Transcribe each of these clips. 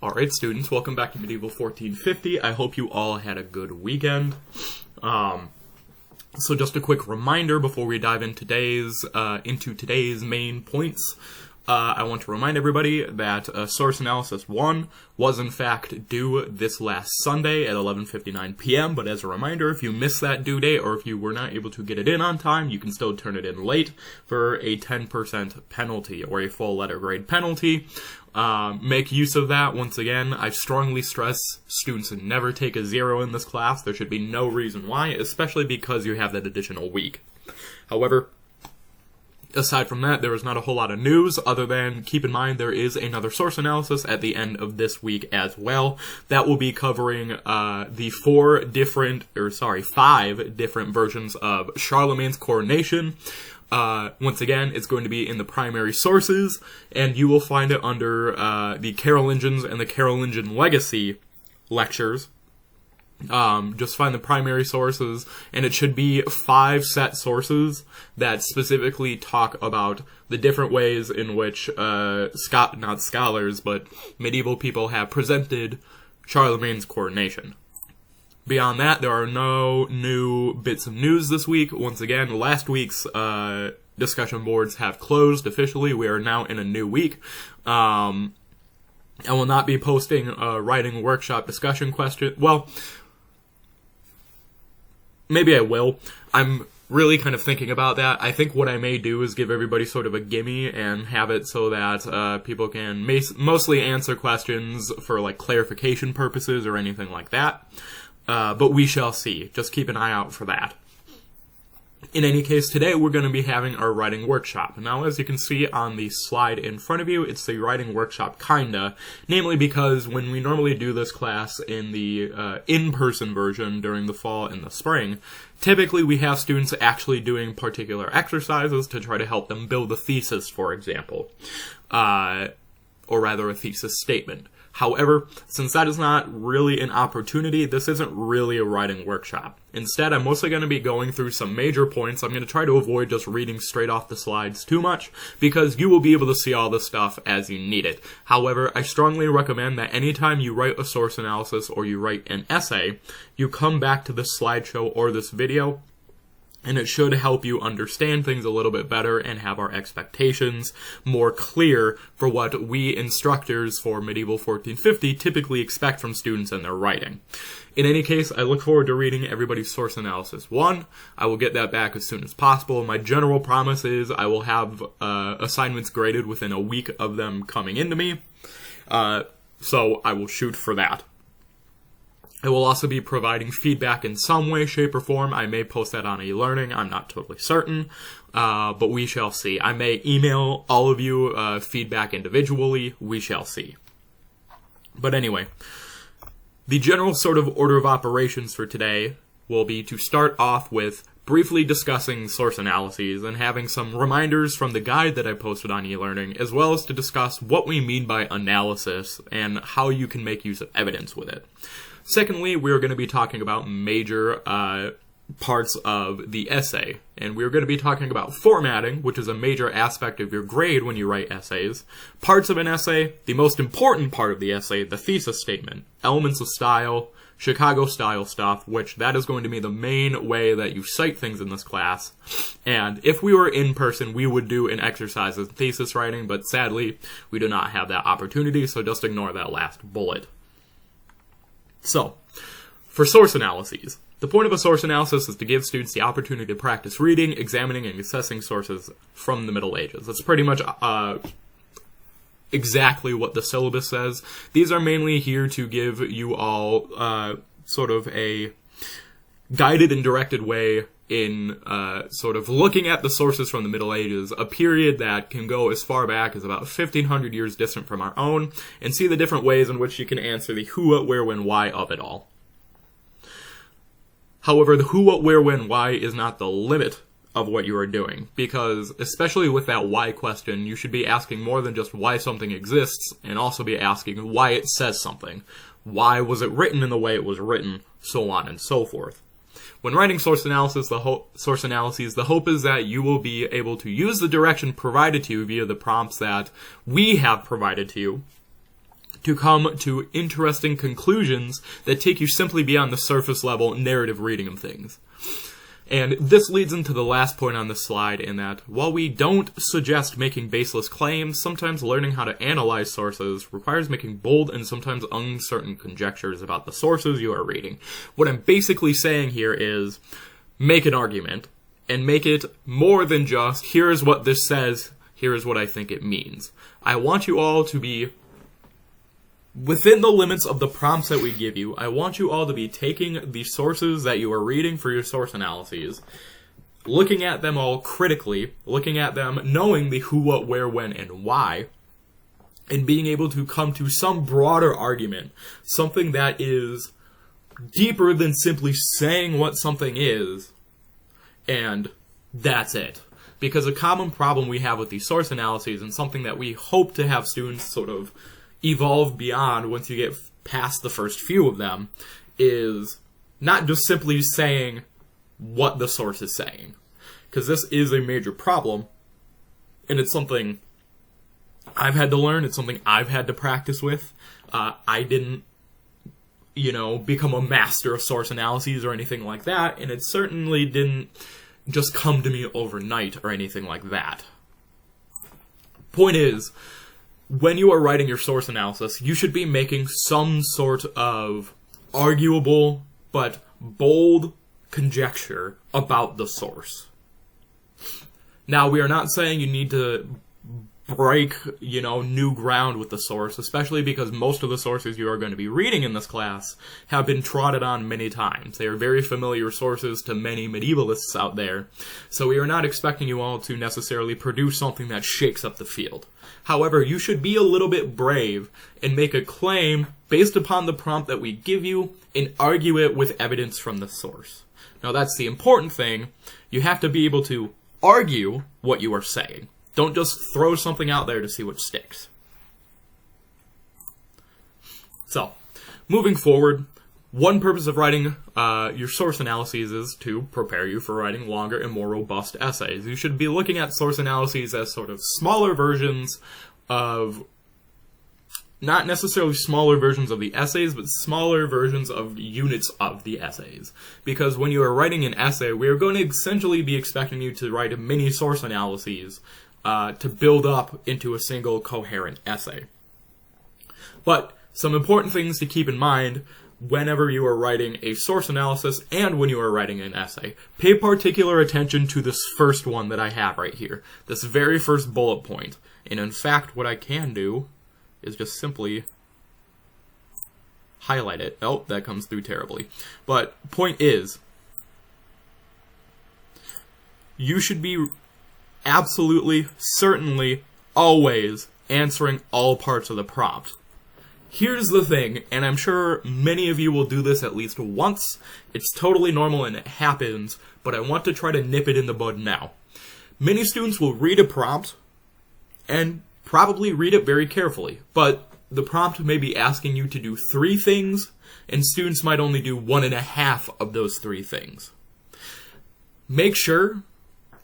Alright students, welcome back to Medieval 1450. I hope you all had a good weekend. So just a quick reminder before we dive into today's main points. I want to remind everybody that Source Analysis 1 was in fact due this last Sunday at 11:59 p.m., but as a reminder, if you missed that due date or if you were not able to get it in on time, you can still turn it in late for a 10% penalty or a full letter grade penalty. Make use of that. Once again, I strongly stress students never take a 0 in this class. There should be no reason why, especially because you have that additional week. However, aside from that, there is not a whole lot of news, other than keep in mind there is another source analysis at the end of this week as well. That will be covering the 5 different versions of Charlemagne's coronation. Once again, it's going to be in the primary sources, and you will find it under the Carolingians and the Carolingian legacy lectures. Just find the primary sources, and it should be 5 set sources that specifically talk about the different ways in which not scholars, but medieval people have presented Charlemagne's coronation. Beyond that, there are no new bits of news this week. Once again, last week's discussion boards have closed officially. We are now in a new week. I will not be posting a writing workshop discussion question. Well, maybe I will. I'm really kind of thinking about that. I think what I may do is give everybody sort of a gimme and have it so that people can mostly answer questions for like clarification purposes or anything like that. But we shall see. Just keep an eye out for that. In any case, today we're going to be having our writing workshop. Now, as you can see on the slide in front of you, it's the writing workshop kinda, namely because when we normally do this class in the in-person version during the fall and the spring, typically we have students actually doing particular exercises to try to help them build a thesis, for example, or rather a thesis statement. However, since that is not really an opportunity, this isn't really a writing workshop. Instead, I'm mostly going to be going through some major points. I'm going to try to avoid just reading straight off the slides too much, because you will be able to see all this stuff as you need it. However, I strongly recommend that anytime you write a source analysis or you write an essay, you come back to this slideshow or this video, and it should help you understand things a little bit better and have our expectations more clear for what we instructors for Medieval 1450 typically expect from students in their writing. In any case, I look forward to reading everybody's source analysis 1. I will get that back as soon as possible. My general promise is I will have assignments graded within a week of them coming into me. So I will shoot for that. I will also be providing feedback in some way, shape, or form. I may post that on e-learning. I'm not totally certain, but we shall see. I may email all of you feedback individually. We shall see. But anyway, the general sort of order of operations for today will be to start off with briefly discussing source analyses and having some reminders from the guide that I posted on e-learning, as well as to discuss what we mean by analysis and how you can make use of evidence with it. Secondly, we're going to be talking about major parts of the essay, and we're going to be talking about formatting, which is a major aspect of your grade when you write essays, parts of an essay, the most important part of the essay, the thesis statement, elements of style, Chicago style stuff, which that is going to be the main way that you cite things in this class. And if we were in person, we would do an exercise in thesis writing, but sadly, we do not have that opportunity, so just ignore that last bullet. So, for source analyses, the point of a source analysis is to give students the opportunity to practice reading, examining, and assessing sources from the Middle Ages. That's pretty much exactly what the syllabus says. These are mainly here to give you all sort of a guided and directed way in sort of looking at the sources from the Middle Ages, a period that can go as far back as about 1,500 years distant from our own, and see the different ways in which you can answer the who, what, where, when, why of it all. However, the who, what, where, when, why is not the limit of what you are doing, because especially with that why question, you should be asking more than just why something exists, and also be asking why it says something. Why was it written in the way it was written, so on and so forth. When writing source analyses, the hope is that you will be able to use the direction provided to you via the prompts that we have provided to you to come to interesting conclusions that take you simply beyond the surface level narrative reading of things. And this leads into the last point on this slide, in that while we don't suggest making baseless claims, sometimes learning how to analyze sources requires making bold and sometimes uncertain conjectures about the sources you are reading. What I'm basically saying here is make an argument, and make it more than just, here is what this says, here is what I think it means. I want you all to be within the limits of the prompts that we give you. I want you all to be taking the sources that you are reading for your source analyses, looking at them all critically, looking at them knowing the who, what, where, when, and why, and being able to come to some broader argument, something that is deeper than simply saying what something is, and that's it. Because a common problem we have with these source analyses, and something that we hope to have students sort of evolve beyond once you get past the first few of them, is not just simply saying what the source is saying. Because this is a major problem, and it's something I've had to learn, it's something I've had to practice with. I didn't, become a master of source analyses or anything like that, and it certainly didn't just come to me overnight or anything like that. Point is, when you are writing your source analysis, you should be making some sort of arguable but bold conjecture about the source. Now, we are not saying you need to break, new ground with the source, especially because most of the sources you are going to be reading in this class have been trotted on many times. They are very familiar sources to many medievalists out there, so we are not expecting you all to necessarily produce something that shakes up the field. However, you should be a little bit brave and make a claim based upon the prompt that we give you and argue it with evidence from the source. Now, that's the important thing. You have to be able to argue what you are saying. Don't just throw something out there to see what sticks. So, moving forward, one purpose of writing your source analyses is to prepare you for writing longer and more robust essays. You should be looking at source analyses as sort of smaller versions of, not necessarily smaller versions of the essays, but smaller versions of units of the essays. Because when you are writing an essay, we are going to essentially be expecting you to write mini source analyses to build up into a single coherent essay. But some important things to keep in mind whenever you are writing a source analysis and when you are writing an essay. Pay particular attention to this first one that I have right here, this very first bullet point. And in fact, what I can do is just simply highlight it. Oh, that comes through terribly. But point is, you should be absolutely, certainly, always answering all parts of the prompt. Here's the thing, and I'm sure many of you will do this at least once. It's totally normal and it happens, but I want to try to nip it in the bud now. Many students will read a prompt and probably read it very carefully, but the prompt may be asking you to do 3 things, and students might only do 1.5 of those 3 things. Make sure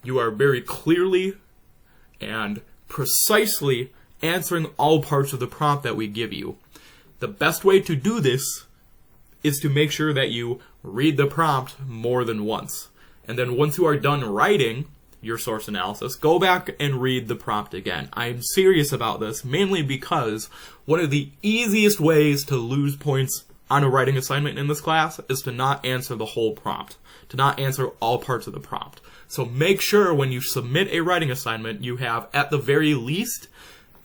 you are very clearly and precisely answering all parts of the prompt that we give you. The best way to do this is to make sure that you read the prompt more than once. And then once you are done writing your source analysis, go back and read the prompt again. I'm serious about this, mainly because one of the easiest ways to lose points on a writing assignment in this class is to not answer the whole prompt, to not answer all parts of the prompt. So make sure when you submit a writing assignment, you have, at the very least,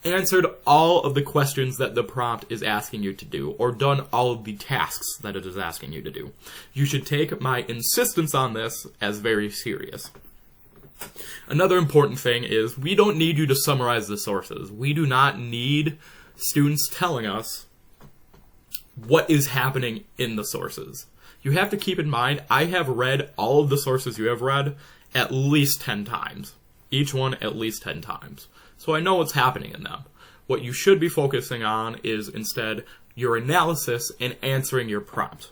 answered all of the questions that the prompt is asking you to do, or done all of the tasks that it is asking you to do. You should take my insistence on this as very serious. Another important thing is, we don't need you to summarize the sources. We do not need students telling us what is happening in the sources. You have to keep in mind, I have read all of the sources you have read at least 10 times. Each one at least 10 times. So I know what's happening in them. What you should be focusing on is instead your analysis and answering your prompt.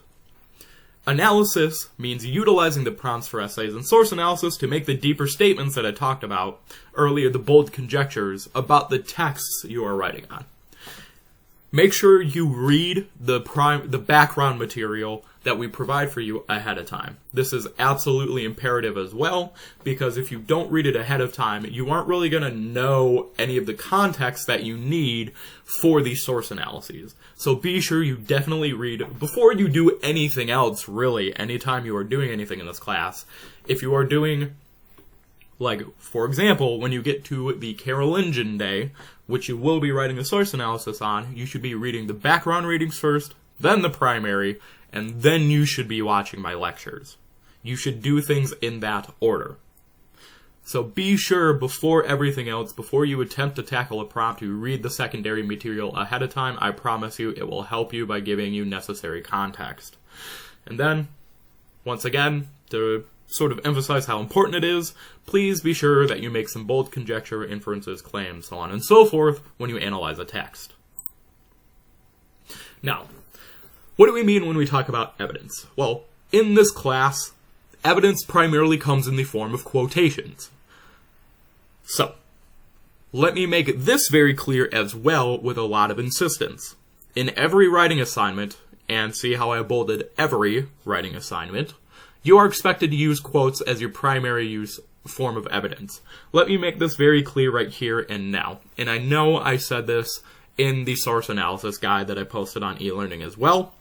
Analysis means utilizing the prompts for essays, and source analysis to make the deeper statements that I talked about earlier, the bold conjectures about the texts you are writing on. make sure you read the background material that we provide for you ahead of time. This is absolutely imperative as well, because if you don't read it ahead of time, you aren't really going to know any of the context that you need for these source analyses. So be sure you definitely read before you do anything else, really, anytime you are doing anything in this class. If you are doing, like, for example, when you get to the Carolingian Day, which you will be writing a source analysis on, you should be reading the background readings first, then the primary, and then you should be watching my lectures. You should do things in that order. So be sure before everything else, before you attempt to tackle a prompt, you read the secondary material ahead of time. I promise you it will help you by giving you necessary context. And then, once again, to sort of emphasize how important it is, please be sure that you make some bold conjecture, inferences, claims, so on and so forth when you analyze a text. Now, what do we mean when we talk about evidence? Well, in this class, evidence primarily comes in the form of quotations. So, let me make this very clear as well with a lot of insistence. In every writing assignment, and see how I bolded every writing assignment, you are expected to use quotes as your primary use form of evidence. Let me make this very clear right here and now. And I know I said this in the source analysis guide that I posted on e-learning as well.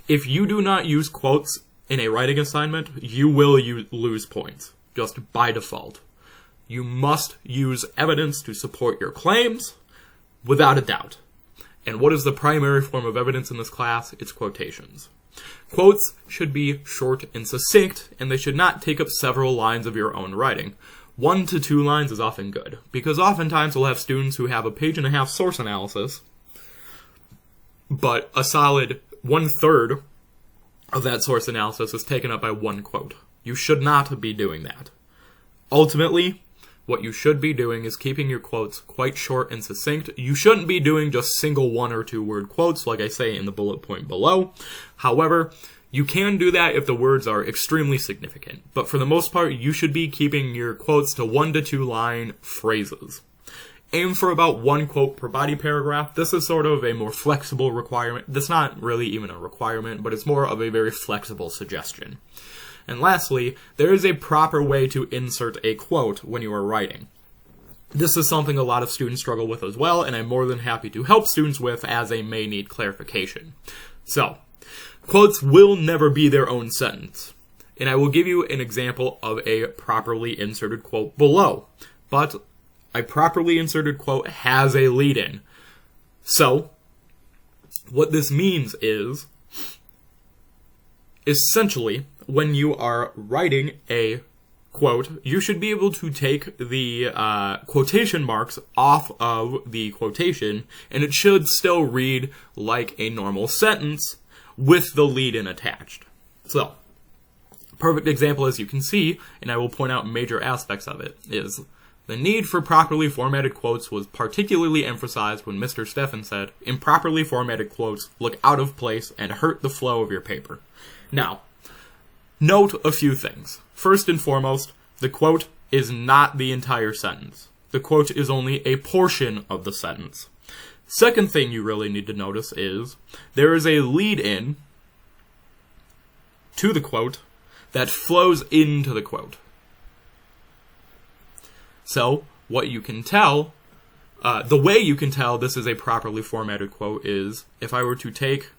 If you do not use quotes in a writing assignment, you will lose points, just by default. You must use evidence to support your claims, without a doubt. And what is the primary form of evidence in this class? It's quotations. Quotes should be short and succinct, and they should not take up several lines of your own writing. 1 to 2 lines is often good, because oftentimes we'll have students who have a page-and-a-half source analysis, but a solid 1/3 of that source analysis is taken up by one quote. You should not be doing that. Ultimately, what you should be doing is keeping your quotes quite short and succinct. You shouldn't be doing just single 1 or 2 word quotes, like I say in the bullet point below. However, you can do that if the words are extremely significant. But for the most part, you should be keeping your quotes to 1 to 2 line phrases. Aim for about 1 quote per body paragraph. This is sort of a more flexible requirement. That's not really even a requirement, but it's more of a very flexible suggestion. And lastly, there is a proper way to insert a quote when you are writing. This is something a lot of students struggle with as well, and I'm more than happy to help students with as they may need clarification. So, quotes will never be their own sentence. And I will give you an example of a properly inserted quote below. But a properly inserted quote has a lead-in. So, what this means is, essentially, when you are writing a quote, you should be able to take the quotation marks off of the quotation, and it should still read like a normal sentence with the lead-in attached. So, perfect example, as you can see, and I will point out major aspects of it, is the need for properly formatted quotes was particularly emphasized when Mr. Stephan said, improperly formatted quotes look out of place and hurt the flow of your paper. Now, note a few things. First and foremost, the quote is not the entire sentence. The quote is only a portion of the sentence. Second thing you really need to notice is there is a lead-in to the quote that flows into the quote. So, what you can tell, the way you can tell this is a properly formatted quote is if I were to take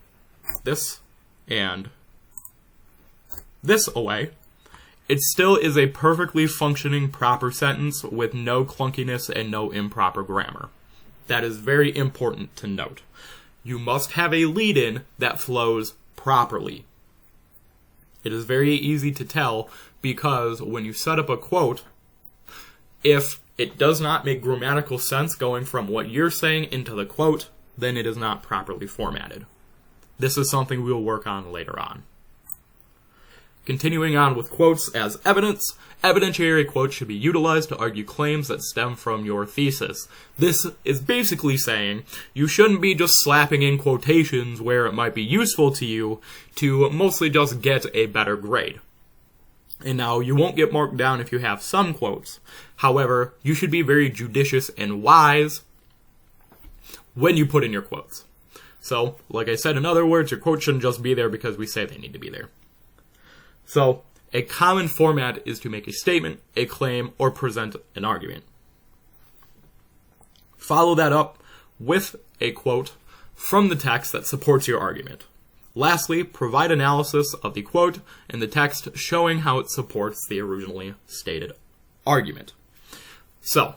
this and this away, it still is a perfectly functioning proper sentence with no clunkiness and no improper grammar. That is very important to note. You must have a lead-in that flows properly. It is very easy to tell because when you set up a quote, if it does not make grammatical sense going from what you're saying into the quote, then it is not properly formatted. This is something we'll work on later on. Continuing on with quotes as evidence, evidentiary quotes should be utilized to argue claims that stem from your thesis. This is basically saying you shouldn't be just slapping in quotations where it might be useful to you to mostly just get a better grade. And now, you won't get marked down if you have some quotes. However, you should be very judicious and wise when you put in your quotes. So, like I said, in other words, your quotes shouldn't just be there because we say they need to be there. So, a common format is to make a statement, a claim, or present an argument. Follow that up with a quote from the text that supports your argument. Lastly, provide analysis of the quote and the text showing how it supports the originally stated argument. So,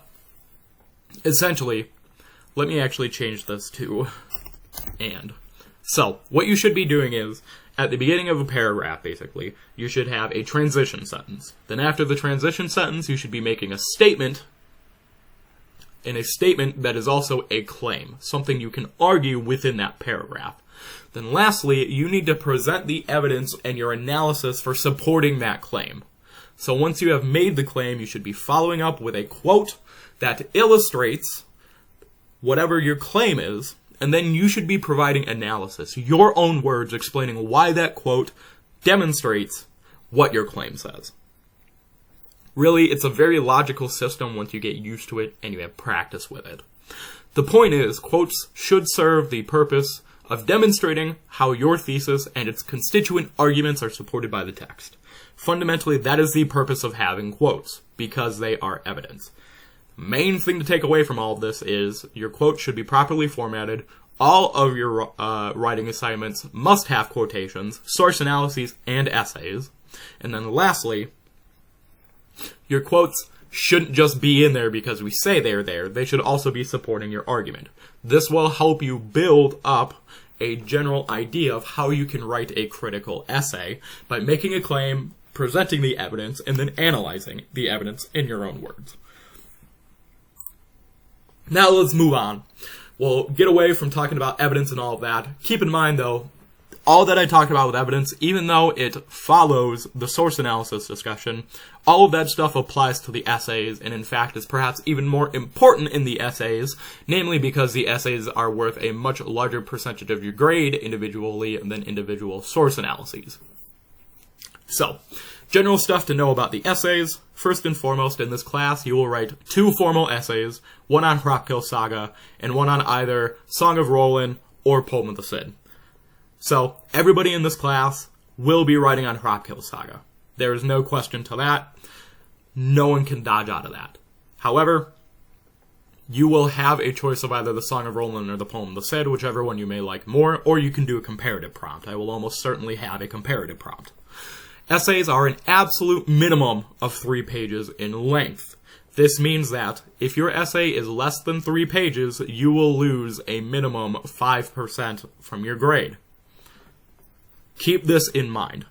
essentially, let me actually change this to and. So, what you should be doing is, at the beginning of a paragraph, basically, you should have a transition sentence. Then after the transition sentence, you should be making a statement, and a statement that is also a claim, something you can argue within that paragraph. Then lastly, you need to present the evidence and your analysis for supporting that claim. So once you have made the claim, you should be following up with a quote that illustrates whatever your claim is, and then you should be providing analysis, your own words explaining why that quote demonstrates what your claim says. Really, it's a very logical system once you get used to it and you have practice with it. The point is, quotes should serve the purpose of demonstrating how your thesis and its constituent arguments are supported by the text. Fundamentally, that is the purpose of having quotes, because they are evidence. Main thing to take away from all of this is your quote should be properly formatted. All of your writing assignments must have quotations, source analyses, and essays. And then lastly, your quotes shouldn't just be in there because we say they're there. They should also be supporting your argument. This will help you build up a general idea of how you can write a critical essay by making a claim, presenting the evidence, and then analyzing the evidence in your own words. Now let's move on. We'll get away from talking about evidence and all of that. Keep in mind, though, all that I talked about with evidence, even though it follows the source analysis discussion, all of that stuff applies to the essays, and in fact is perhaps even more important in the essays, namely because the essays are worth a much larger percentage of your grade individually than individual source analyses. So, general stuff to know about the essays. First and foremost, in this class, you will write 2 formal essays, one on Hropkill Saga, and one on either Song of Roland or Poem of the Cid. So, everybody in this class will be writing on Hropkill Saga. There is no question to that. No one can dodge out of that. However, you will have a choice of either the Song of Roland or the Poem of the Cid, whichever one you may like more, or you can do a comparative prompt. I will almost certainly have a comparative prompt. Essays are an absolute minimum of 3 pages in length. This means that if your essay is less than 3 pages, you will lose a minimum 5% from your grade. Keep this in mind.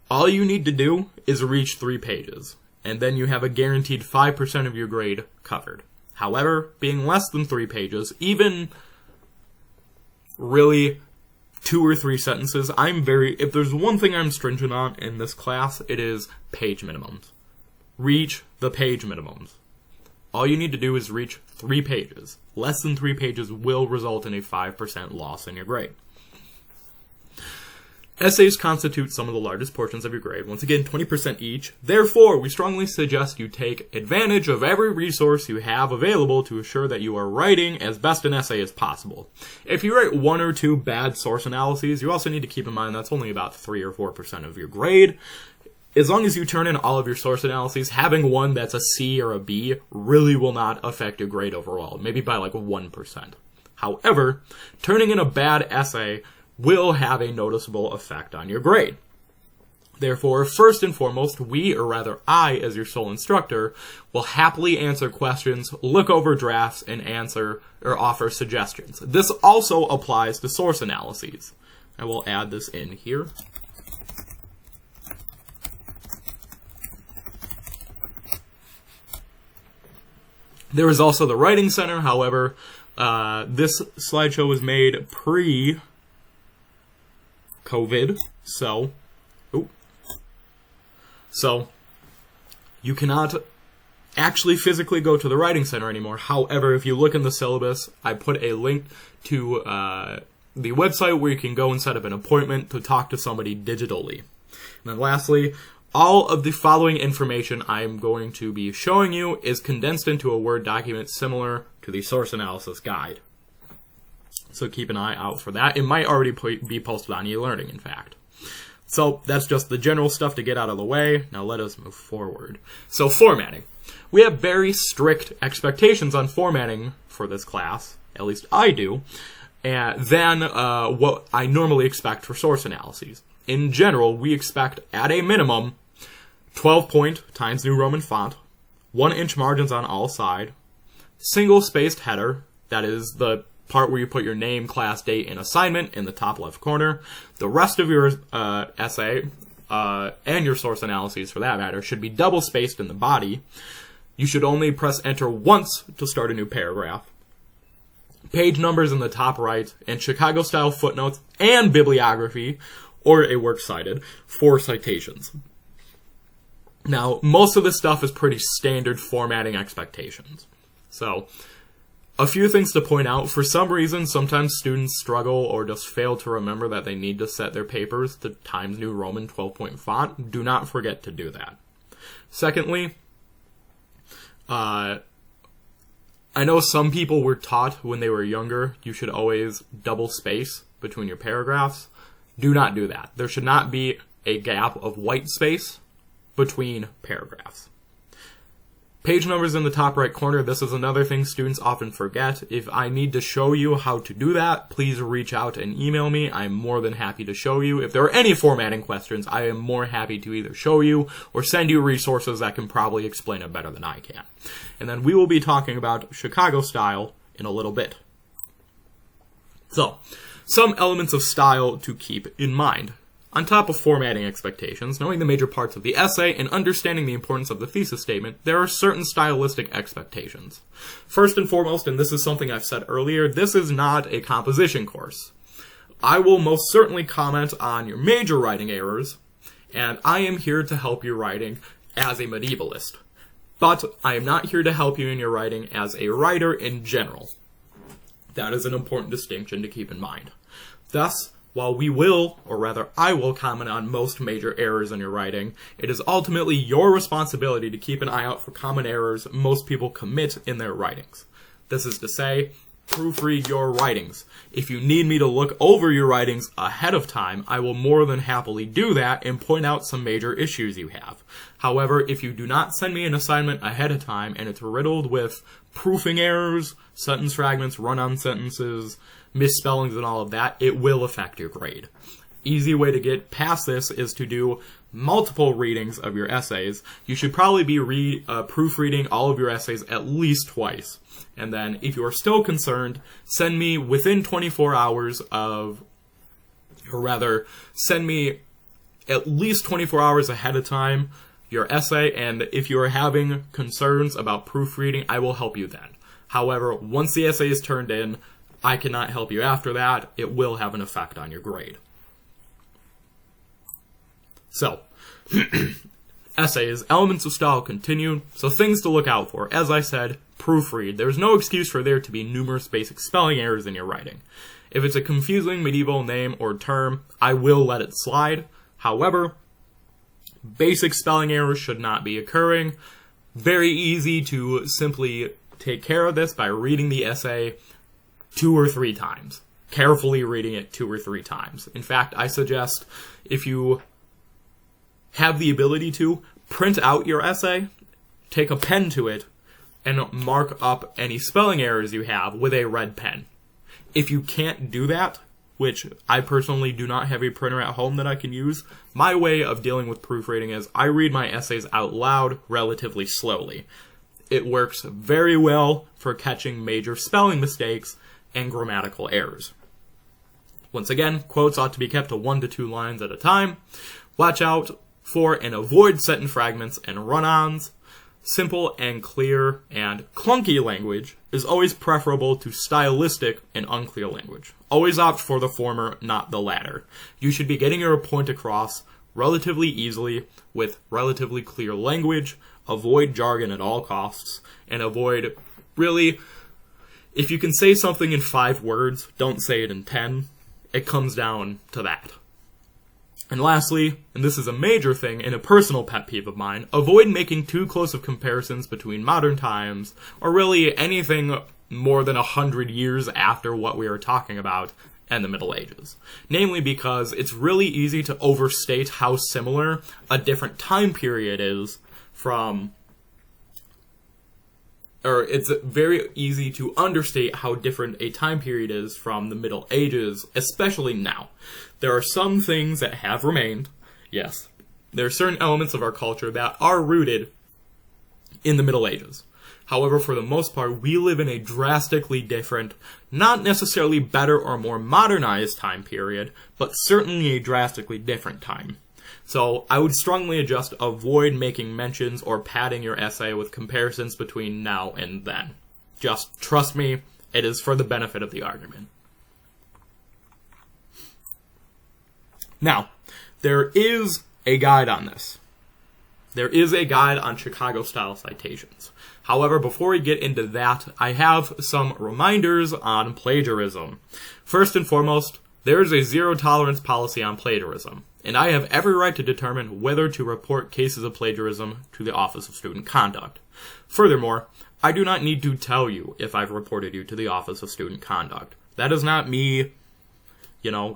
All you need to do is reach 3 pages, and then you have a guaranteed 5% of your grade covered. However, being less than 3 pages, even really 2 or 3 sentences, if there's one thing I'm stringent on in this class, it is page minimums. Reach the page minimums. All you need to do is reach 3 pages. Less than 3 pages will result in a 5% loss in your grade. Essays constitute some of the largest portions of your grade, once again 20% each. Therefore, we strongly suggest you take advantage of every resource you have available to assure that you are writing as best an essay as possible. If you write 1 or 2 bad source analyses, you also need to keep in mind that's only about 3 or 4% of your grade. As long as you turn in all of your source analyses, having one that's a C or a B really will not affect your grade overall, maybe by like 1%. However, turning in a bad essay will have a noticeable effect on your grade. Therefore, first and foremost, we, or rather I, as your sole instructor, will happily answer questions, look over drafts, and answer or offer suggestions. This also applies to source analyses. I will add this in here. There is also the Writing Center. However, this slideshow was made pre-COVID, so you cannot actually physically go to the Writing Center anymore. However, if you look in the syllabus, I put a link to the website where you can go and set up an appointment to talk to somebody digitally. And then lastly, all of the following information I'm going to be showing you is condensed into a Word document similar to the source analysis guide. so keep an eye out for that. It might already be posted on e-learning, in fact. So that's just the general stuff to get out of the way. Now let us move forward. So formatting. We have very strict expectations on formatting for this class, at least I do, than what I normally expect for source analyses. In general, we expect, at a minimum, 12-point Times New Roman font, 1-inch margins on all sides, single-spaced header, that is the part where you put your name, class, date, and assignment in the top left corner. The rest of your essay, and your source analyses for that matter, should be double-spaced in the body. You should only press enter once to start a new paragraph. Page numbers in the top right, and Chicago-style footnotes and bibliography, or a works cited, for citations. Now, most of this stuff is pretty standard formatting expectations. So, a few things to point out. For some reason, sometimes students struggle or just fail to remember that they need to set their papers to Times New Roman 12-point font. Do not forget to do that. Secondly, I know some people were taught when they were younger you should always double space between your paragraphs. Do not do that. There should not be a gap of white space between paragraphs. Page numbers in the top right corner. This is another thing students often forget. If I need to show you how to do that, please reach out and email me. I'm more than happy to show you. If there are any formatting questions, I am more happy to either show you or send you resources that can probably explain it better than I can. And then we will be talking about Chicago style in a little bit. So, some elements of style to keep in mind. On top of formatting expectations, knowing the major parts of the essay, and understanding the importance of the thesis statement, there are certain stylistic expectations. First and foremost, and this is something I've said earlier, this is not a composition course. I will most certainly comment on your major writing errors, and I am here to help your writing as a medievalist. But I am not here to help you in your writing as a writer in general. That is an important distinction to keep in mind. Thus, while we will, or rather I will, comment on most major errors in your writing, it is ultimately your responsibility to keep an eye out for common errors most people commit in their writings. This is to say, proofread your writings. If you need me to look over your writings ahead of time, I will more than happily do that and point out some major issues you have. However, if you do not send me an assignment ahead of time and it's riddled with proofing errors, sentence fragments, run-on sentences, misspellings, and all of that, it will affect your grade. Easy way to get past this is to do multiple readings of your essays. You should probably be proofreading all of your essays at least twice. And then, if you are still concerned, send me within 24 hours of, or rather, send me at least 24 hours ahead of time your essay, and if you are having concerns about proofreading, I will help you then. However, once the essay is turned in, I cannot help you after that. It will have an effect on your grade. So, essays, elements of style continue, so things to look out for. As I said, proofread. There's no excuse for there to be numerous basic spelling errors in your writing. If it's a confusing medieval name or term, I will let it slide. However, basic spelling errors should not be occurring. Very easy to simply take care of this by reading the essay 2 or 3 times. Carefully reading it 2 or 3 times. In fact, I suggest if you have the ability to, print out your essay, take a pen to it, and mark up any spelling errors you have with a red pen. If you can't do that, which I personally do not have a printer at home that I can use, my way of dealing with proofreading is I read my essays out loud relatively slowly. It works very well for catching major spelling mistakes and grammatical errors. Once again, quotes ought to be kept to 1 to 2 lines at a time. Watch out for and avoid sentence fragments and run-ons. Simple and clear and clunky language is always preferable to stylistic and unclear language. Always opt for the former, not the latter. You should be getting your point across relatively easily with relatively clear language. Avoid jargon at all costs, and avoid, really, if you can say something in 5 words, don't say it in 10. It comes down to that. And lastly, and this is a major thing and a personal pet peeve of mine, avoid making too close of comparisons between modern times, or really anything more than 100 years after what we are talking about in the Middle Ages. Namely because it's really easy to overstate how similar a different time period is from, or it's very easy to understate how different a time period is from the Middle Ages, especially now. There are some things that have remained, yes. There are certain elements of our culture that are rooted in the Middle Ages. However, for the most part, we live in a drastically different, not necessarily better or more modernized time period, but certainly a drastically different time. So I would strongly suggest avoid making mentions or padding your essay with comparisons between now and then. Just trust me, it is for the benefit of the argument. Now, there is a guide on this. There is a guide on Chicago-style citations. However, before we get into that, I have some reminders on plagiarism. First and foremost, there is a zero-tolerance policy on plagiarism, and I have every right to determine whether to report cases of plagiarism to the Office of Student Conduct. Furthermore, I do not need to tell you if I've reported you to the Office of Student Conduct. That is not me,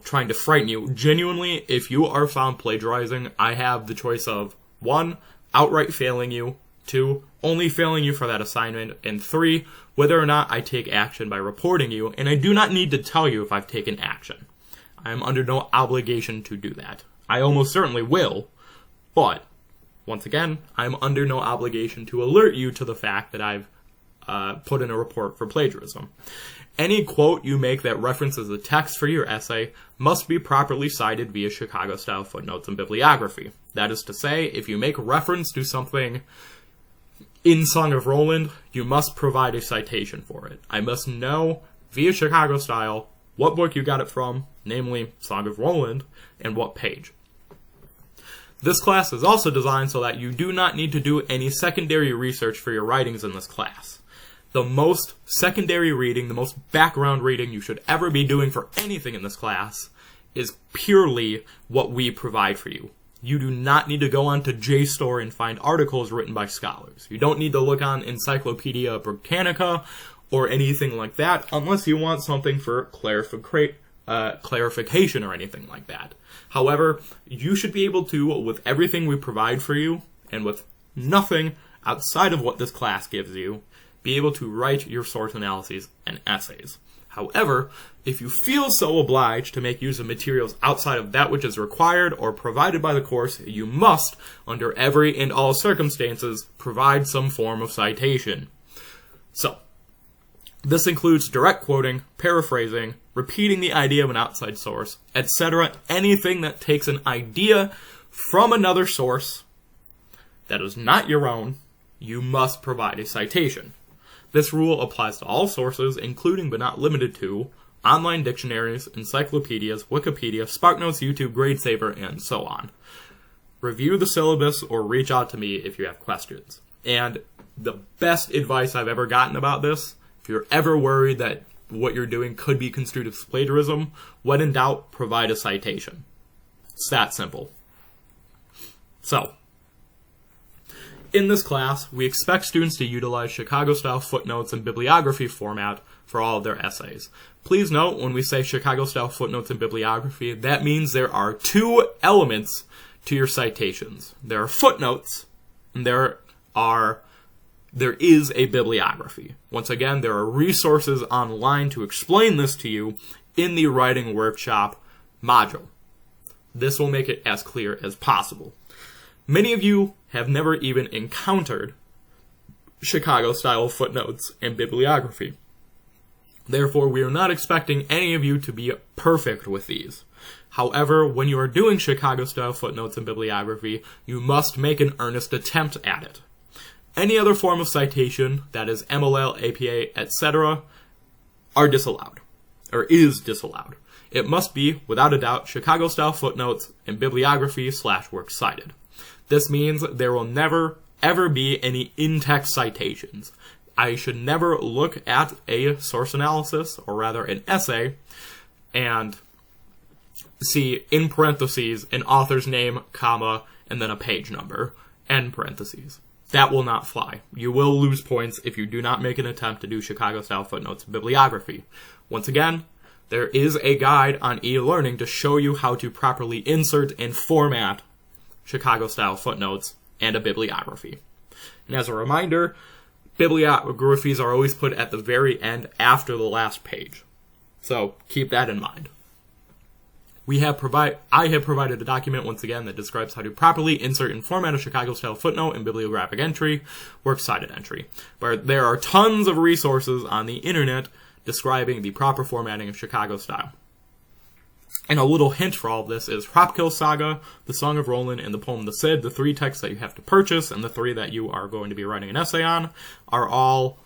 trying to frighten you. Genuinely, if you are found plagiarizing, I have the choice of 1, outright failing you, 2, only failing you for that assignment, and 3, whether or not I take action by reporting you, and I do not need to tell you if I've taken action. I am under no obligation to do that. I almost certainly will, but, once again, I am under no obligation to alert you to the fact that I've put in a report for plagiarism. Any quote you make that references the text for your essay must be properly cited via Chicago-style footnotes and bibliography. That is to say, if you make reference to something in Song of Roland, you must provide a citation for it. I must know, via Chicago-style, what book you got it from, namely Song of Roland, and what page. This class is also designed so that you do not need to do any secondary research for your writings in this class. The most secondary reading, the most background reading you should ever be doing for anything in this class is purely what we provide for you. You do not need to go on to JSTOR and find articles written by scholars. You don't need to look on Encyclopedia Britannica or anything like that unless you want something for clarification or anything like that. However, you should be able to, with everything we provide for you, and with nothing outside of what this class gives you, be able to write your source analyses and essays. However, if you feel so obliged to make use of materials outside of that which is required or provided by the course, you must, under every and all circumstances, provide some form of citation. So, this includes direct quoting, paraphrasing, repeating the idea of an outside source, etc. Anything that takes an idea from another source that is not your own, you must provide a citation. This rule applies to all sources, including but not limited to online dictionaries, encyclopedias, Wikipedia, SparkNotes, YouTube, GradeSaver, and so on. Review the syllabus or reach out to me if you have questions. And the best advice I've ever gotten about this, if you're ever worried that what you're doing could be construed as plagiarism, when in doubt, provide a citation. It's that simple. So, in this class, we expect students to utilize Chicago-style footnotes and bibliography format for all of their essays. Please note, when we say Chicago-style footnotes and bibliography, that means there are 2 elements to your citations. There are footnotes, and there is a bibliography. Once again, there are resources online to explain this to you in the writing workshop module. This will make it as clear as possible. Many of you have never even encountered Chicago-style footnotes and bibliography. Therefore, we are not expecting any of you to be perfect with these. However, when you are doing Chicago-style footnotes and bibliography, you must make an earnest attempt at it. Any other form of citation, that is MLL, APA, etc., are disallowed, or is disallowed. It must be, without a doubt, Chicago-style footnotes and bibliography/works cited. This means there will never, ever be any in-text citations. I should never look at a source analysis, or rather an essay, and see in parentheses an author's name, comma, and then a page number, end parentheses. that will not fly. You will lose points if you do not make an attempt to do Chicago-style footnotes and bibliography. Once again, there is a guide on e-learning to show you how to properly insert and format Chicago-style footnotes and a bibliography. And as a reminder, bibliographies are always put at the very end after the last page. So keep that in mind. I have provided a document once again that describes how to properly insert and format a Chicago-style footnote and bibliographic entry, works cited entry. But there are tons of resources on the internet describing the proper formatting of Chicago style. And a little hint for all of this is Hropkill Saga, The Song of Roland, and the poem The Cid, the 3 texts that you have to purchase, and the 3 that you are going to be writing an essay on, are all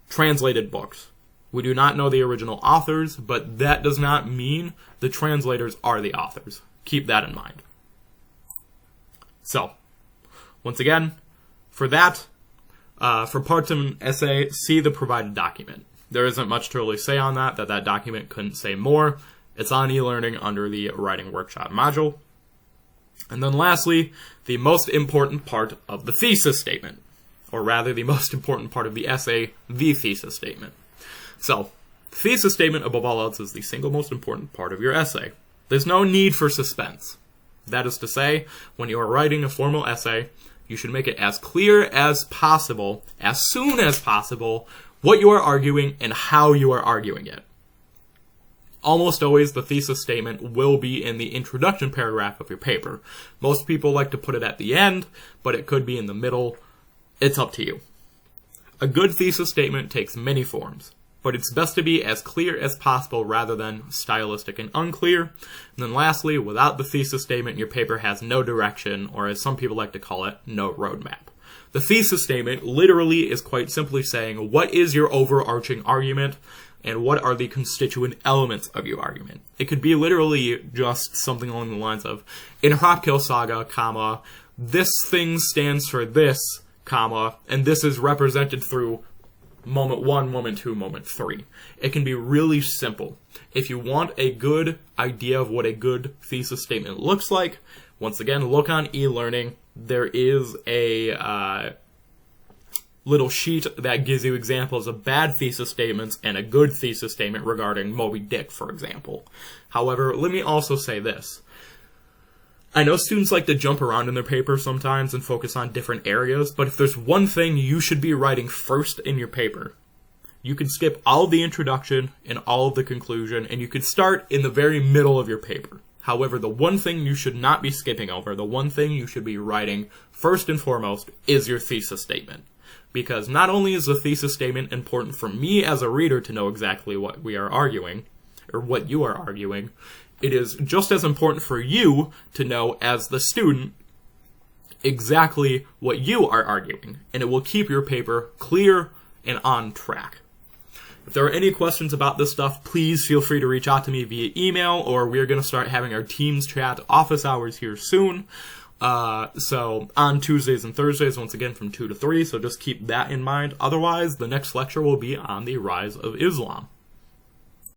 translated books. We do not know the original authors, but that does not mean the translators are the authors. Keep that in mind. So, once again, for that, for parts of an essay, see the provided document. There isn't much to really say on that document couldn't say more. It's on e-learning under the Writing Workshop module. And then lastly, the most important part of the thesis statement. Or rather, the most important part of the essay, the thesis statement. So, thesis statement, above all else, is the single most important part of your essay. There's no need for suspense. That is to say, when you are writing a formal essay, you should make it as clear as possible, as soon as possible, what you are arguing and how you are arguing it. Almost always, the thesis statement will be in the introduction paragraph of your paper. Most people like to put it at the end, but it could be in the middle. It's up to you. A good thesis statement takes many forms, but it's best to be as clear as possible rather than stylistic and unclear. And then lastly, without the thesis statement, your paper has no direction, or as some people like to call it, no roadmap. The thesis statement literally is quite simply saying, what is your overarching argument, and what are the constituent elements of your argument? It could be literally just something along the lines of, in Hropkill Saga, comma, this thing stands for this, comma, and this is represented through moment 1, moment 2, moment 3. It can be really simple. If you want a good idea of what a good thesis statement looks like, once again, look on e-learning. There is a little sheet that gives you examples of bad thesis statements and a good thesis statement regarding Moby Dick, for example. However, let me also say this. I know students like to jump around in their paper sometimes and focus on different areas, but if there's one thing you should be writing first in your paper, you can skip all of the introduction and all of the conclusion, and you could start in the very middle of your paper. However, the one thing you should not be skipping over, the one thing you should be writing first and foremost, is your thesis statement. Because not only is the thesis statement important for me as a reader to know exactly what we are arguing, or what you are arguing, it is just as important for you to know as the student exactly what you are arguing, and it will keep your paper clear and on track. If there are any questions about this stuff, please feel free to reach out to me via email, or we're going to start having our Teams chat office hours here soon. So on Tuesdays and Thursdays, once again from 2 to 3, so just keep that in mind. Otherwise, the next lecture will be on the rise of Islam.